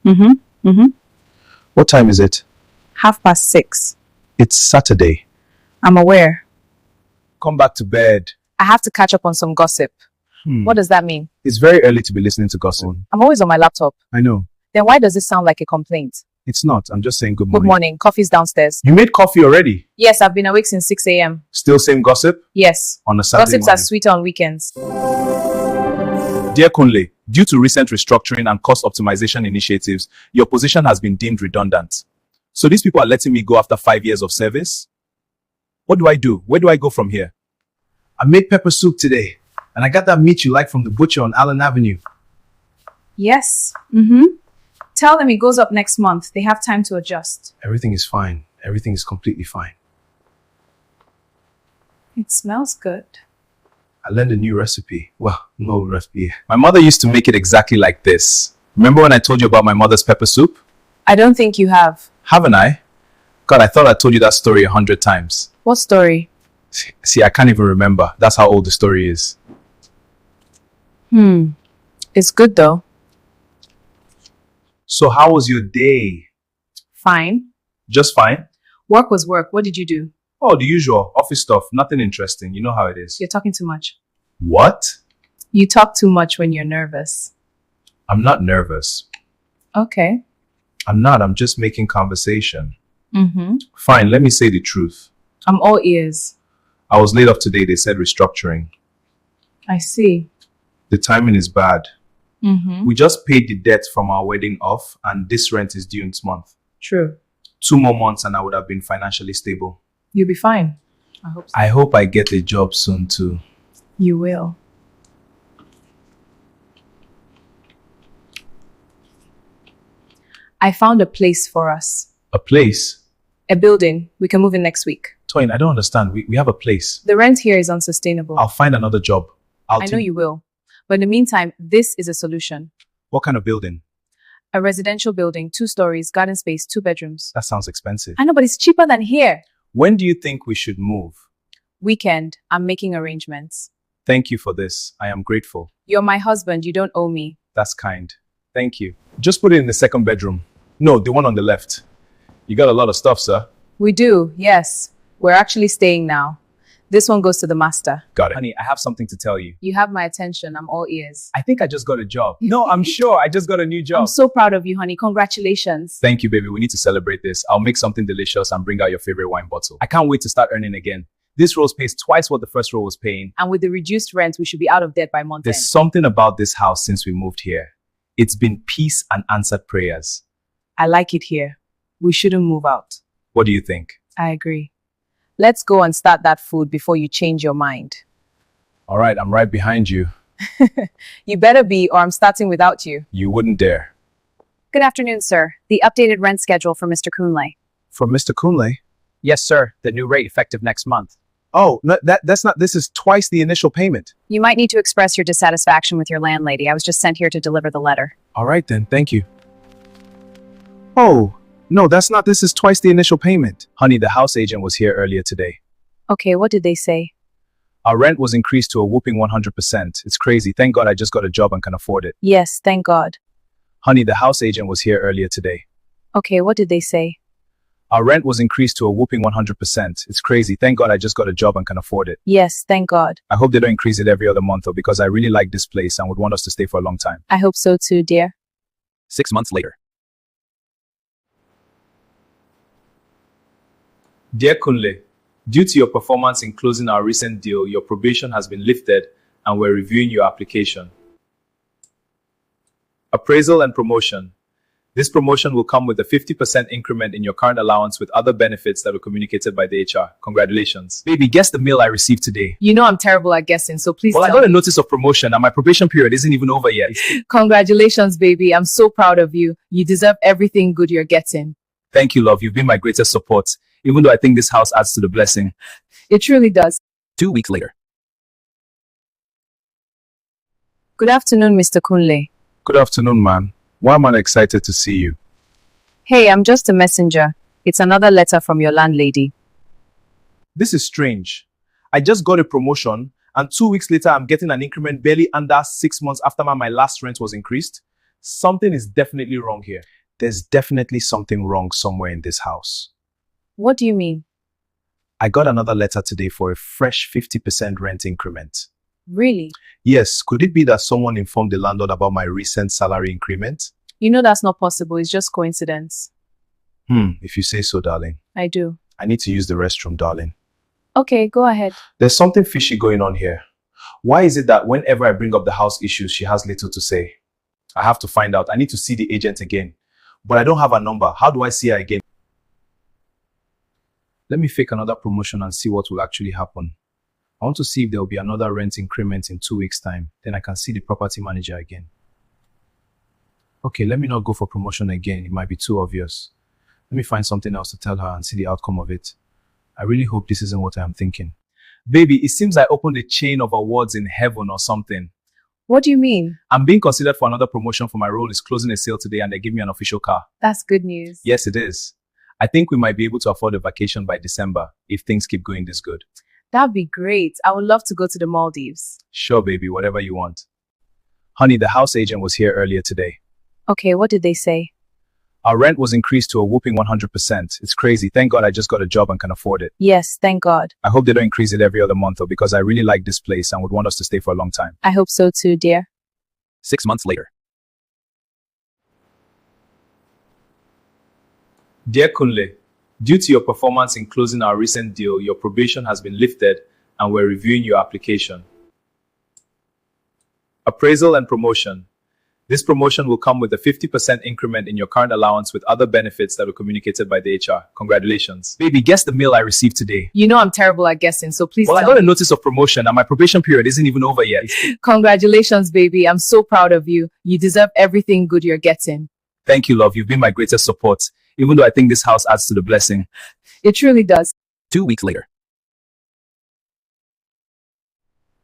Mm-hmm. Mm-hmm. What time is it? 6:30. It's Saturday. I'm aware. Come back to bed. I have to catch up on some gossip. What does that mean? It's very early to be listening to gossip. I'm always on my laptop. I know. Then why does it sound like a complaint? It's not. I'm just saying good Good morning. morning. Coffee's downstairs. You made coffee already? Yes, I've been awake since 6 a.m. Still same gossip? Yes. On a Saturday Gossips are sweeter on weekends. Dear Kunle, due to recent restructuring and cost optimization initiatives, your position has been deemed redundant. So these people are letting me go after 5 years of service? What do I do? Where do I go from here? I made pepper soup today, and I got that meat you like from the butcher on Allen Avenue. Yes. Mm-hmm. Tell them it goes up next month. They have time to adjust. Everything is fine. Everything is completely fine. It smells good. I learned a new recipe. Well, no recipe. My mother used to make it exactly like this. Remember when I told you about my mother's pepper soup? I don't think you have. Haven't I? God, I thought I told you that story 100 times. What story? See, I can't even remember. That's how old the story is. It's good though. So how was your day? Fine. Just fine? Work was work. What did you do? Oh, the usual. Office stuff. Nothing interesting. You know how it is. You're talking too much. What? You talk too much when you're nervous. I'm not nervous. Okay. I'm not. I'm just making conversation. Mm-hmm. Fine, let me say the truth. I'm all ears. I was laid off today. They said restructuring. I see. The timing is bad. Mm-hmm. We just paid the debt from our wedding off, and this rent is due this month. True. 2 more months and I would have been financially stable. You'll be fine. I hope so. I hope I get a job soon too. You will. I found a place for us. A place? A building. We can move in next week. Toyin, I don't understand. We have a place. The rent here is unsustainable. I'll find another job. I know you will. But in the meantime, this is a solution. What kind of building? A residential building, 2 stories, garden space, 2 bedrooms. That sounds expensive. I know, but it's cheaper than here. When do you think we should move? Weekend. I'm making arrangements. Thank you for this. I am grateful. You're my husband. You don't owe me. That's kind. Thank you. Just put it in the second bedroom. No, the one on the left. You got a lot of stuff, sir. We do, yes. We're actually staying now. This one goes to the master. Got it. Honey, I have something to tell you. You have my attention. I'm all ears. I think I just got a job. No, I'm sure. I just got a new job. I'm so proud of you, honey. Congratulations. Thank you, baby. We need to celebrate this. I'll make something delicious and bring out your favorite wine bottle. I can't wait to start earning again. This rose pays twice what the first row was paying. And with the reduced rent, we should be out of debt by month end. There's something about this house since we moved here. It's been peace and answered prayers. I like it here. We shouldn't move out. What do you think? I agree. Let's go and start that food before you change your mind. All right, I'm right behind you. You better be, or I'm starting without you. You wouldn't dare. Good afternoon, sir. The updated rent schedule for Mr. Kunle. For Mr. Kunle? Yes, sir. The new rate effective next month. Oh, no, that's not, this is twice the initial payment. You might need to express your dissatisfaction with your landlady. I was just sent here to deliver the letter. All right then, thank you. Oh, no, that's not, this is twice the initial payment. Honey, the house agent was here earlier today. Okay, what did they say? Our rent was increased to a whooping 100%. It's crazy. Thank God I just got a job and can afford it. Yes, thank God. Honey, the house agent was here earlier today. Okay, what did they say? Our rent was increased to a whooping 100%. It's crazy. Thank God I just got a job and can afford it. Yes, thank God. I hope they don't increase it every other month though, because I really like this place and would want us to stay for a long time. I hope so too, dear. 6 months later. Dear Kunle, due to your performance in closing our recent deal, your probation has been lifted and we're reviewing your application. Appraisal and promotion. This promotion will come with a 50% increment in your current allowance with other benefits that were communicated by the HR. Congratulations. Baby, guess the mail I received today. You know I'm terrible at guessing, so please Well, I tell got a me. notice of promotion and my probation period isn't even over yet. Congratulations, baby. I'm so proud of you. You deserve everything good you're getting. Thank you, love. You've been my greatest support, even though I think this house adds to the blessing. It truly does. 2 weeks later. Good afternoon, Mr. Kunle. Good afternoon, man. Why am I excited to see you? Hey, I'm just a messenger. It's another letter from your landlady. This is strange. I just got a promotion and 2 weeks later I'm getting an increment barely under 6 months after my last rent was increased. Something is definitely wrong here. There's definitely something wrong somewhere in this house. What do you mean? I got another letter today for a fresh 50% rent increment. Really? Yes, could it be that someone informed the landlord about my recent salary increment? You know that's not possible. It's just coincidence. If you say so, darling. I do. I need to use the restroom, darling. Okay, go ahead. There's something fishy going on here. Why is it that whenever I bring up the house issues, she has little to say? I have to find out. I need to see the agent again. But I don't have her number. How do I see her again? Let me fake another promotion and see what will actually happen. I want to see if there will be another rent increment in 2 weeks' time. Then I can see the property manager again. Okay, let me not go for promotion again. It might be too obvious. Let me find something else to tell her and see the outcome of it. I really hope this isn't what I am thinking. Baby, it seems I opened a chain of awards in heaven or something. What do you mean? I'm being considered for another promotion for my role is closing a sale today and they give me an official car. That's good news. Yes, it is. I think we might be able to afford a vacation by December if things keep going this good. That'd be great. I would love to go to the Maldives. Sure, baby, whatever you want. Honey, the house agent was here earlier today. Okay, what did they say? Our rent was increased to a whooping 100%. It's crazy. Thank God I just got a job and can afford it. Yes, thank God. I hope they don't increase it every other month though, because I really like this place and would want us to stay for a long time. I hope so too, dear. 6 months later. Dear Kunle, due to your performance in closing our recent deal, your probation has been lifted and we're reviewing your application. Appraisal and promotion. This promotion will come with a 50% increment in your current allowance with other benefits that were communicated by the HR. Congratulations. Baby, guess the mail I received today. You know I'm terrible at guessing, so please Well, I tell got a me. notice of promotion and my probation period isn't even over yet. Congratulations, baby. I'm so proud of you. You deserve everything good you're getting. Thank you, love. You've been my greatest support, even though I think this house adds to the blessing. It truly does. 2 weeks later.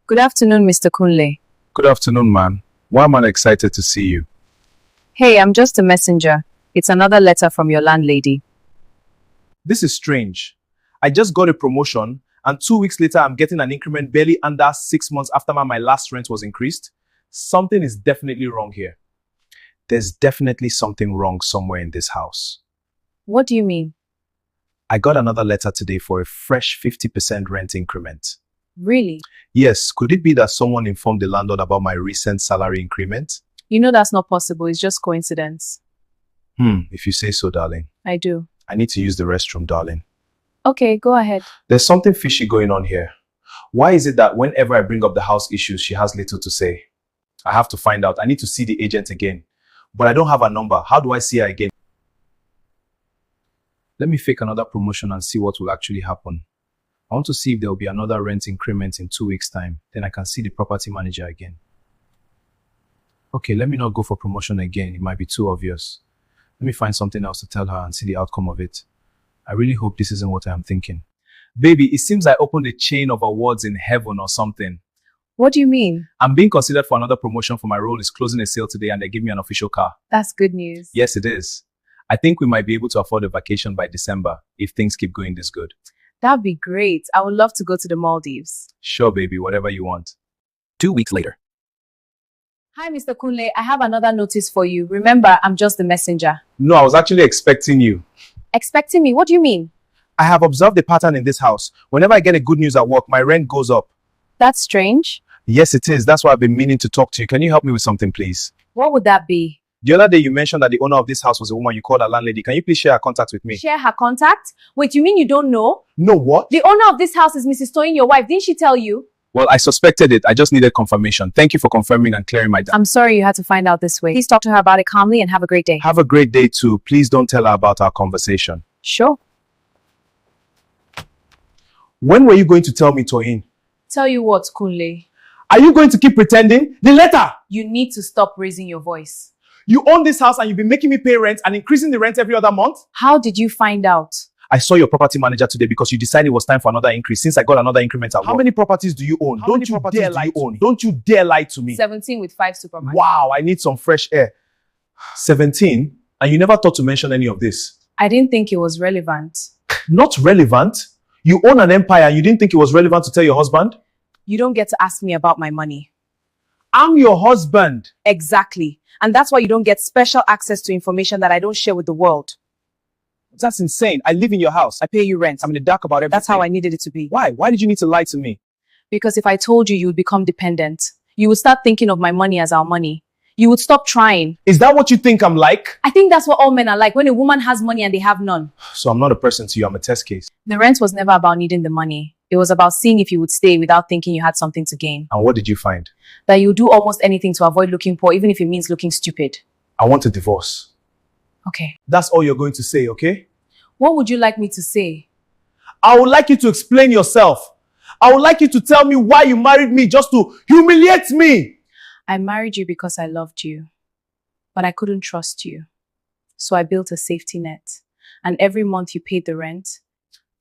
Good afternoon, Mr. Kunle. Good afternoon, man. Why am I excited to see you? Hey, I'm just a messenger. It's another letter from your landlady. This is strange. I just got a promotion and 2 weeks later I'm getting an increment barely under 6 months after my last rent was increased. Something is definitely wrong here. There's definitely something wrong somewhere in this house. What do you mean? I got another letter today for a fresh 50% rent increment. Really? Yes, could it be that someone informed the landlord about my recent salary increment? You know that's not possible. It's just coincidence. If you say so, darling. I do. I need to use the restroom, darling. Okay, go ahead. There's something fishy going on here. Why is it that whenever I bring up the house issues, she has little to say? I have to find out. I need to see the agent again. But I don't have her number. How do I see her again? Let me fake another promotion and see what will actually happen. I want to see if there will be another rent increment in 2 weeks' time. Then I can see the property manager again. Okay, let me not go for promotion again. It might be too obvious. Let me find something else to tell her and see the outcome of it. I really hope this isn't what I am thinking. Baby, it seems I opened a chain of awards in heaven or something. What do you mean? I'm being considered for another promotion for my role is closing a sale today and they give me an official car. That's good news. Yes, it is. I think we might be able to afford a vacation by December if things keep going this good. That'd be great. I would love to go to the Maldives. Sure, baby, whatever you want. 2 weeks later. Hi, Mr. Kunle. I have another notice for you. Remember, I'm just the messenger. No, I was actually expecting you. Expecting me? What do you mean? I have observed a pattern in this house. Whenever I get a good news at work, my rent goes up. That's strange. Yes, it is. That's why I've been meaning to talk to you. Can you help me with something, please? What would that be? The other day you mentioned that the owner of this house was a woman you called a landlady. Can you please share her contact with me? Share her contact? Wait, you mean you don't know? No, what? The owner of this house is Mrs. Toyin, your wife. Didn't she tell you? Well, I suspected it. I just needed confirmation. Thank you for confirming and clearing my doubt. I'm sorry you had to find out this way. Please talk to her about it calmly and have a great day. Have a great day too. Please don't tell her about our conversation. Sure. When were you going to tell me, Toyin? Tell you what, Kunle. Are you going to keep pretending? The letter! You need to stop raising your voice. You own this house and you've been making me pay rent and increasing the rent every other month? How did you find out? I saw your property manager today because you decided it was time for another increase since I got another increment at work. How many properties do you own? Don't you dare lie to me. Don't you dare lie to me. 17 with 5 supermarkets. Wow, I need some fresh air. 17? And you never thought to mention any of this? I didn't think it was relevant. Not relevant? You own an empire and you didn't think it was relevant to tell your husband? You don't get to ask me about my money. I'm your husband. Exactly. And that's why you don't get special access to information that I don't share with the world. That's insane. I live in your house. I pay you rent. I'm in the dark about everything. That's how I needed it to be. Why? Why did you need to lie to me? Because if I told you, you would become dependent. You would start thinking of my money as our money. You would stop trying. Is that what you think I'm like? I think that's what all men are like, when a woman has money and they have none. So I'm not a person to you. I'm a test case. The rent was never about needing the money. It was about seeing if you would stay without thinking you had something to gain. And what did you find? That you do almost anything to avoid looking poor, even if it means looking stupid. I want a divorce. Okay. That's all you're going to say, okay? What would you like me to say? I would like you to explain yourself. I would like you to tell me why you married me just to humiliate me. I married you because I loved you, but I couldn't trust you. So I built a safety net. And every month you paid the rent.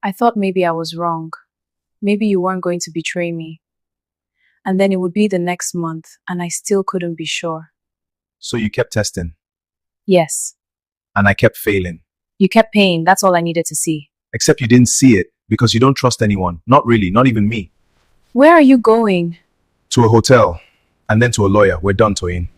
I thought maybe I was wrong. Maybe you weren't going to betray me. And then it would be the next month, and I still couldn't be sure. So you kept testing, Yes. and I kept failing. You kept paying. That's all I needed to see. Except you didn't see it because you don't trust anyone. Not really, not even me. Where are you going? To a hotel, and then to a lawyer. We're done, Toyin.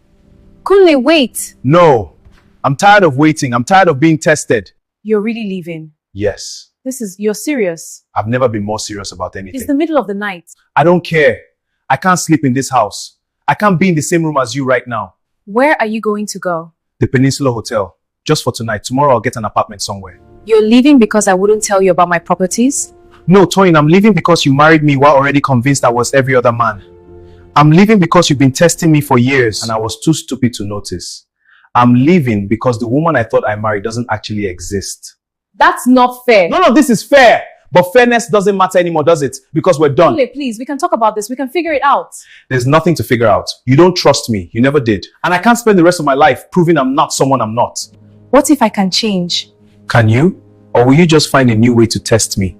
Kunle, wait. No, I'm tired of waiting. I'm tired of being tested. You're really leaving. Yes, You're serious. I've never been more serious about It's anything. the middle of the night. I don't care. I can't sleep in this house. I can't be in the same room as you right now. Where are you going to go? The Peninsula Hotel. Just for tonight. Tomorrow I'll get an apartment somewhere. You're leaving because I wouldn't tell you about my properties? No, Toyin, I'm leaving because you married me while already convinced I was every other man. I'm leaving because you've been testing me for years and I was too stupid to notice. I'm leaving because the woman I thought I married doesn't actually exist. That's not fair. None of this is fair. But fairness doesn't matter anymore, does it? Because we're done. Kunle, please, we can talk about this. We can figure it out. There's nothing to figure out. You don't trust me. You never did. And I can't spend the rest of my life proving I'm not someone I'm not. What if I can change? Can you? Or will you just find a new way to test me?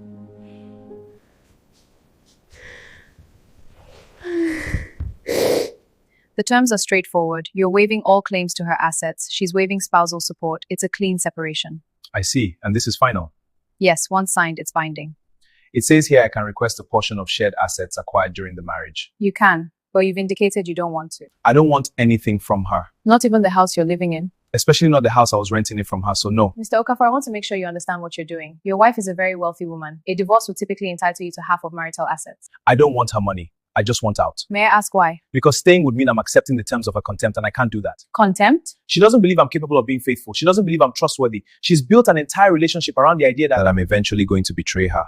The terms are straightforward. You're waiving all claims to her assets. She's waiving spousal support. It's a clean separation. I see. And this is final. Yes, once signed, it's binding. It says here I can request a portion of shared assets acquired during the marriage. You can, but you've indicated you don't want to. I don't want anything from her. Not even the house you're living in. Especially not the house I was renting it from her, so no. Mr. Okafor, I want to make sure you understand what you're doing. Your wife is a very wealthy woman. A divorce would typically entitle you to half of marital assets. I don't want her money. I just want out. May I ask why? Because staying would mean I'm accepting the terms of her contempt and I can't do that. Contempt? She doesn't believe I'm capable of being faithful. She doesn't believe I'm trustworthy. She's built an entire relationship around the idea that I'm eventually going to betray her.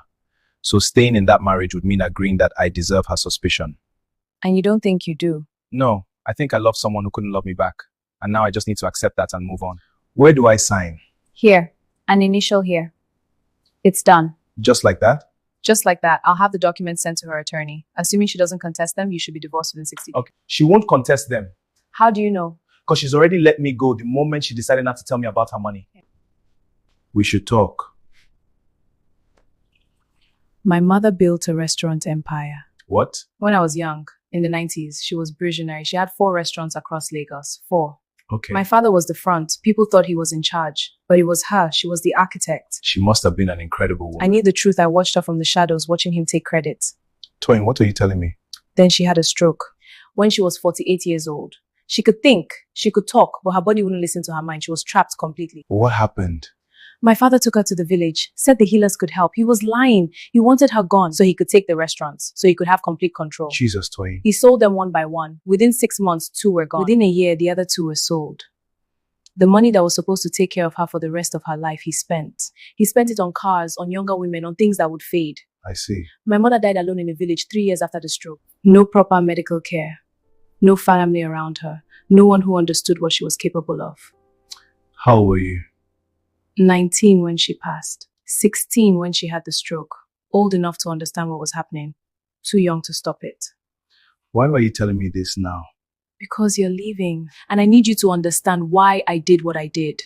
So staying in that marriage would mean agreeing that I deserve her suspicion. And you don't think you do? No, I think I love someone who couldn't love me back. And now I just need to accept that and move on. Where do I sign? Here. An initial here. It's done. Just like that? Just like that, I'll have the documents sent to her attorney. Assuming she doesn't contest them, you should be divorced within 60 days. Okay. She won't contest them. How do you know? Because she's already let me go the moment she decided not to tell me about her money. We should talk. My mother built a restaurant empire. What? When I was young, in the 90s, she was visionary. She had 4 restaurants across Lagos. 4. Okay. My father was the front. People thought he was in charge. But it was her. She was the architect. She must have been an incredible I woman. knew the truth. I watched her from the shadows, watching him take credit. Toyin, what are you telling me? Then she had a stroke. When she was 48 years old. She could think, she could talk, but her body wouldn't listen to her mind. She was trapped completely. What happened? My father took her to the village, said the healers could help. He was lying. He wanted her gone so he could take the restaurants, so he could have complete control. Jesus, Toyin. He sold them one by one. Within 6 months, 2 were gone. Within a year, the other 2 were sold. The money that was supposed to take care of her for the rest of her life, he spent. He spent it on cars, on younger women, on things that would fade. I see. My mother died alone in a village 3 years after the stroke. No proper medical care. No family around her. No one who understood what she was capable of. How old were you? 19 when she passed. 16 when she had the stroke. Old enough to understand what was happening. Too young to stop it. Why are you telling me this now? Because you're leaving. And I need you to understand why I did what I did.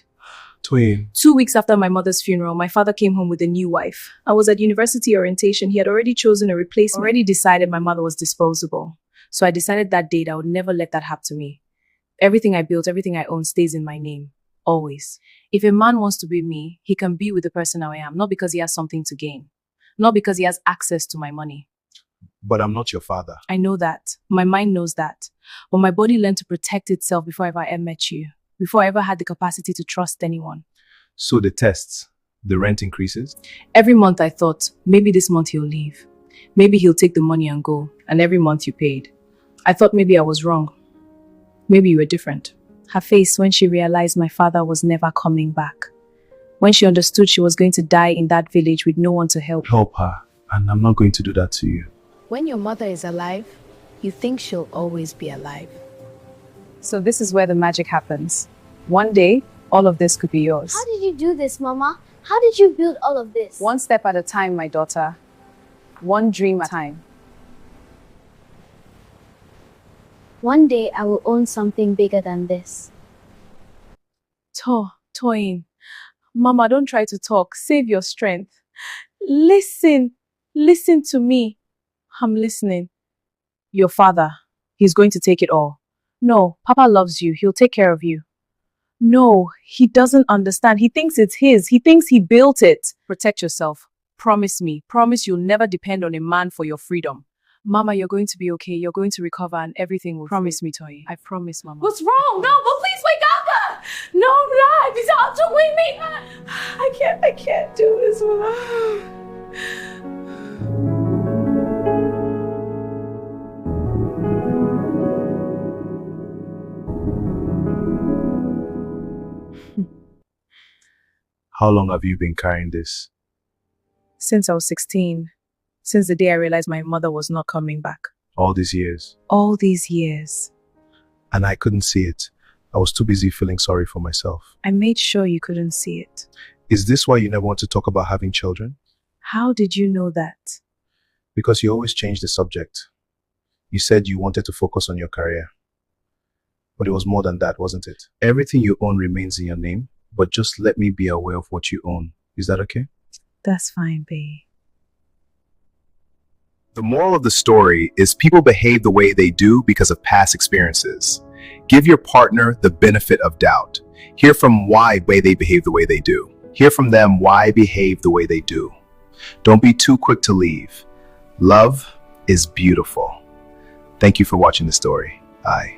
Toyin. 2 weeks after my mother's funeral, my father came home with a new wife. I was at university orientation. He had already chosen a replacement. Already decided my mother was disposable. So I decided that day that I would never let that happen to me. Everything I built, everything I own stays in my name. Always. If a man wants to be me, he can be with the person I am. Not because he has something to gain. Not because he has access to my money. But I'm not your father. I know that. My mind knows that. But my body learned to protect itself before I ever met you. Before I ever had the capacity to trust anyone. So the tests, the rent increases? Every month I thought, maybe this month he'll leave. Maybe he'll take the money and go. And every month you paid. I thought maybe I was wrong. Maybe you were different. Her face when she realized my father was never coming back. When she understood she was going to die in that village with no one to help. Help her, and I'm not going to do that to you. When your mother is alive, you think she'll always be alive. So this is where the magic happens. One day, all of this could be yours. How did you do this, Mama? How did you build all of this? One step at a time, my daughter. One dream at a time. One day I will own something bigger than this. Toyin. Mama, don't try to talk. Save your strength. Listen. Listen to me. I'm listening. Your father, he's going to take it all. No, Papa loves you. He'll take care of you. No, he doesn't understand. He thinks it's his. He thinks he built it. Protect yourself. Promise me. Promise you'll never depend on a man for your freedom. Mama, you're going to be okay. You're going to recover and everything will Promise me, Toyin. I promise, Mama. What's wrong? No, but please wake up! No, no, please don't do with me! I can't do this, Mama. How long have you been carrying this? Since I was 16. Since the day I realized my mother was not coming back. All these years. All these years. And I couldn't see it. I was too busy feeling sorry for myself. I made sure you couldn't see it. Is this why you never want to talk about having children? How did you know that? Because you always change the subject. You said you wanted to focus on your career. But it was more than that, wasn't it? Everything you own remains in your name, but just let me be aware of what you own. Is that okay? That's fine, babe. The moral of the story is people behave the way they do because of past experiences. Give your partner the benefit of doubt. Hear from why they behave the way they do. Hear from them why behave the way they do. Don't be too quick to leave. Love is beautiful. Thank you for watching the story. Bye.